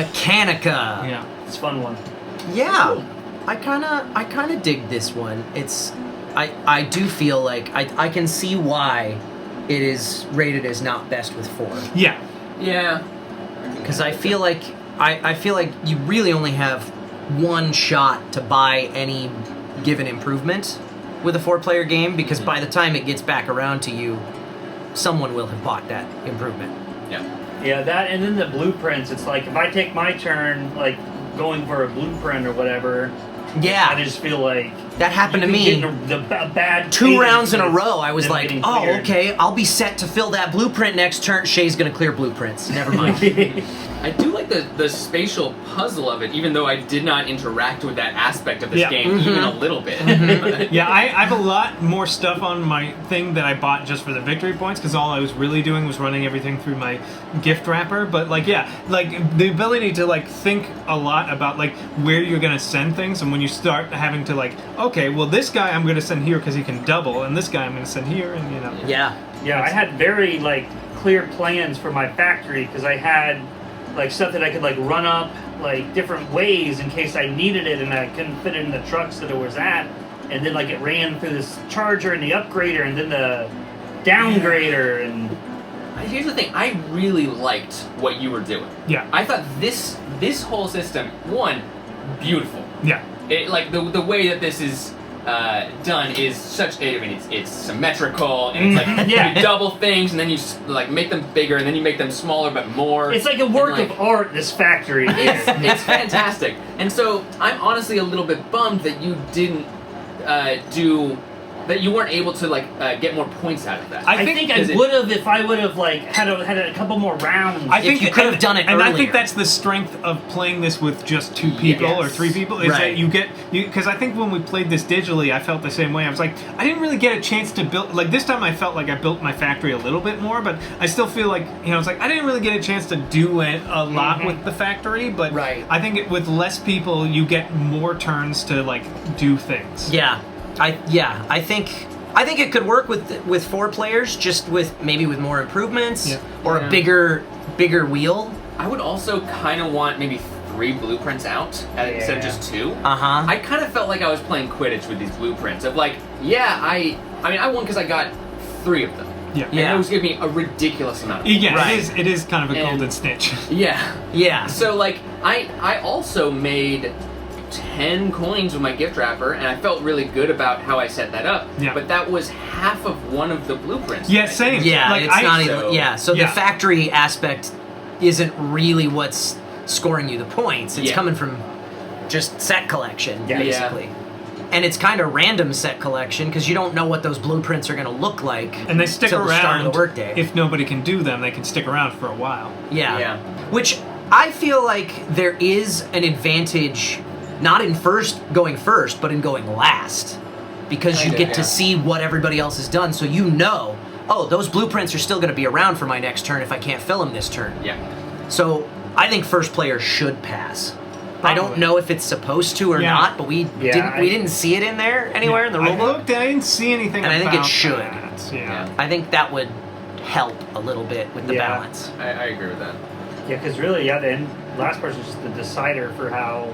Mechanica. Yeah, It's a fun one. Yeah, I kind of dig this one. I do feel like I can see why it is rated as not best with 4. Yeah. Yeah. Because I feel like you really only have one shot to buy any given improvement with a 4-player game, because by the time it gets back around to you, someone will have bought that improvement. Yeah. Yeah, that, and then the blueprints. It's like if I take my turn, like going for a blueprint or whatever. Yeah. I just feel like That happened to you me. can get a bad 2 rounds in a cadence row, I was them like, getting oh, cleared. okay, I'll be set to fill that blueprint next turn. Shay's gonna clear blueprints. Never mind. I do like the spatial puzzle of it, even though I did not interact with that aspect of this Yeah. game even a little bit. Yeah, I have a lot more stuff on my thing that I bought just for the victory points, because all I was really doing was running everything through my gift wrapper. But like, yeah, like the ability to like think a lot about like where you're gonna send things, and when you start having to like, okay, well this guy I'm gonna send here because he can double, and this guy I'm gonna send here, and you know. Yeah. Yeah, I had very like clear plans for my factory because I had like stuff that I could like run up like different ways in case I needed it, and I couldn't fit it in the trucks that it was at, and then like it ran through this charger and the upgrader and then the downgrader and. Here's the thing, I really liked what you were doing. Yeah. I thought this whole system, one, beautiful. Yeah. It, like the way that this is done is such. I mean, it's symmetrical, and it's like Yeah. you double things, and then you like make them bigger, and then you make them smaller but more. It's like a work and, of art. This factory. It's fantastic, and so I'm honestly a little bit bummed that you didn't that you weren't able to like get more points out of that. I think I would have if I would have like had a couple more rounds. I think you could have done it and I earlier. think that's the strength of playing this with just 2 people Yes. or 3 people, is Right. that you get, because I think when we played this digitally, I felt the same way. I was like, I didn't really get a chance to build, like this time I felt like I built my factory a little bit more, but I still feel like, you know, it's like I didn't really get a chance to do it a lot with the factory, but Right. I think with less people, you get more turns to like do things. Yeah. I think it could work with 4 players, just with maybe with more improvements or a bigger wheel. I would also kind of want maybe 3 blueprints out instead of just 2. Uh-huh. I kind of felt like I was playing Quidditch with these blueprints of like, I mean, I won because I got 3 of them. Yeah. And it was giving me a ridiculous amount of Yeah, Right. it is kind of a And- golden snitch. Yeah. Yeah. So like, I also made 10 coins with my gift wrapper, and I felt really good about how I set that up. Yeah. But that was half of one of the blueprints. Yeah, that I same. did. Yeah, Like, it's not so- even. Yeah, so Yeah. the factory aspect isn't really what's scoring you the points. It's Yeah. coming from just set collection, Yeah. basically. And it's kind of random set collection because you don't know what those blueprints are going to look like. And they stick till the start around. of the workday. If nobody can do them, they can stick around for a while. Yeah. Yeah. Which I feel like there is an advantage, not in going first, but in going last. Because you Kinda, get to yeah. see what everybody else has done, so you know, oh, those blueprints are still going to be around for my next turn if I can't fill them this turn. Yeah. So I think first player should pass. I don't Probably. know if it's supposed to or Yeah. not, but we didn't see it in there anywhere in the I rulebook. looked, I didn't see anything And I about think it should. that. Yeah. Yeah. I think that would help a little bit with the Yeah. balance. I agree with that. Yeah, because really, the last person's just the decider for how.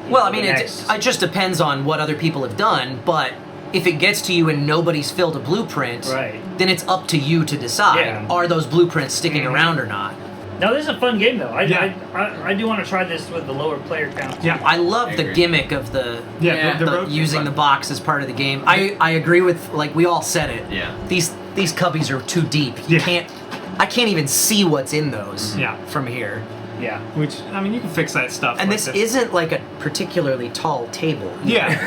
Well, I mean, the it next- just depends on what other people have done, but if it gets to you and nobody's filled a blueprint, Right. then it's up to you to decide, Yeah. are those blueprints sticking around or not? Now, this is a fun game, though. Yeah. I do want to try this with the lower player count. Yeah. I love I the agree. gimmick of the Yeah, the the road- using the box as part of the game. I agree with, like, we all said it. Yeah. These cubbies are too deep. You Yeah. I can't even see what's in those Yeah. from here. Yeah. Which, I mean, you can fix that stuff. And like this isn't like a particularly tall table. Yeah.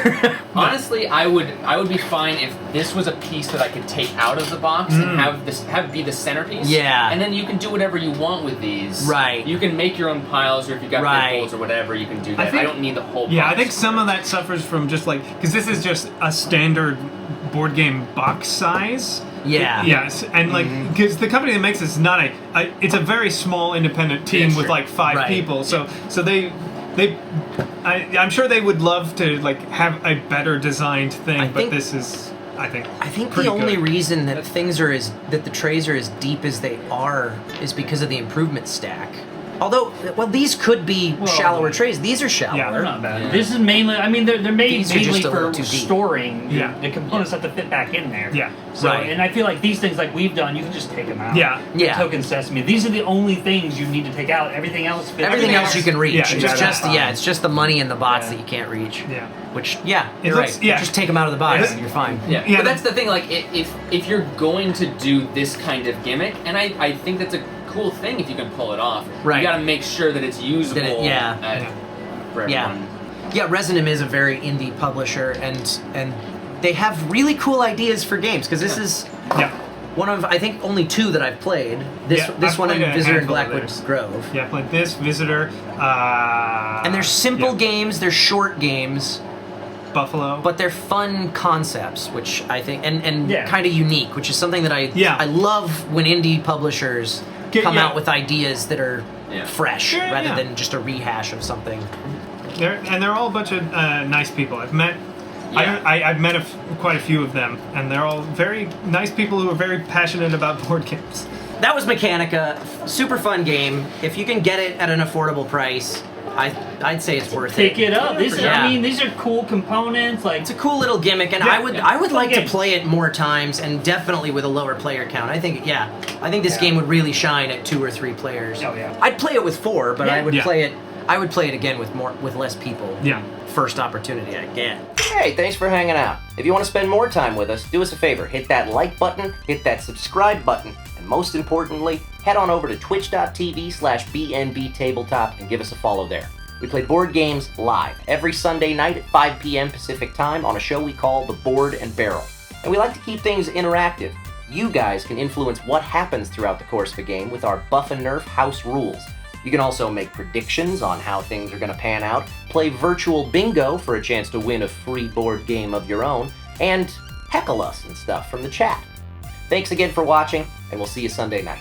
Honestly, I would be fine if this was a piece that I could take out of the box and have be the centerpiece. Yeah. And then you can do whatever you want with these. Right. You can make your own piles, or if you got Right. big bowls or whatever, you can do that. I, think- don't need the whole box. Yeah, I think some of that suffers from just like, because this is just a standard board game box size. Yeah. Yes, and like, because the company that makes this is not it's a very small independent team Yeah, with sure. like 5 Right. people. So I'm sure they would love to like have a better designed thing, I but think- this is, I think the pretty only good. reason that the trays are as deep as they are is because of the improvement stack. Although, well, these could be Well, shallower trays. These are shallower. Yeah, They're not bad. Yeah. This is mainly, I mean, they're made These are mainly just a little for too deep. storing. Yeah. The components have to fit back in there. Yeah. So, Right. and I feel like these things, like we've done, you can just take them out. Yeah. Yeah. Token sesame. These are the only things you need to take out. Everything else fits. Everything else you can reach. Yeah, it's exactly. just it's just the money and the bots Yeah. that you can't reach. Yeah. Which It you're looks- right. yeah. Just take them out of the box Yeah. and you're fine. Yeah, Yeah, but that's the thing. Like, if you're going to do this kind of gimmick, and I think that's a cool thing if you can pull it off. Right. You got to make sure that it's usable. Yeah. For Yeah. everyone. Yeah, Resonym is a very indie publisher, and they have really cool ideas for games because this is Yeah. one of I think only 2 that I've played. This Yeah, this I've one and played a Visitor in handful of Blackwood theirs. Grove. Yeah, like this, Visitor, And they're simple yeah. games, they're short games, Buffalo. but they're fun concepts, which I think and Yeah. kind of unique, which is something that I love when indie publishers come out with ideas that are Yeah. fresh Yeah, rather yeah. than just a rehash of something. they're all a bunch of nice people. I've met. Yeah. I've met quite a few of them, and they're all very nice people who are very passionate about board games. That was Mechanica, super fun game. If you can get it at an affordable price, I'd say it's worth Pick it. it up. These, Yeah. I mean, these are cool components. Like, It's a cool little gimmick, and Yeah, I would like to game. play it more times, and definitely with a lower player count. I think this Yeah. game would really shine at 2 or 3 players. Oh, yeah. I'd play it with 4, but I Yeah. would Yeah. play it. I would play it again with less people. Yeah. First opportunity I get. Hey, thanks for hanging out. If you want to spend more time with us, do us a favor. Hit that like button, hit that subscribe button, and most importantly, head on over to twitch.tv/BNB Tabletop and give us a follow there. We play board games live every Sunday night at 5 p.m. Pacific Time on a show we call The Board and Barrel. And we like to keep things interactive. You guys can influence what happens throughout the course of a game with our Buff and Nerf house rules. You can also make predictions on how things are going to pan out, play virtual bingo for a chance to win a free board game of your own, and heckle us and stuff from the chat. Thanks again for watching, and we'll see you Sunday night.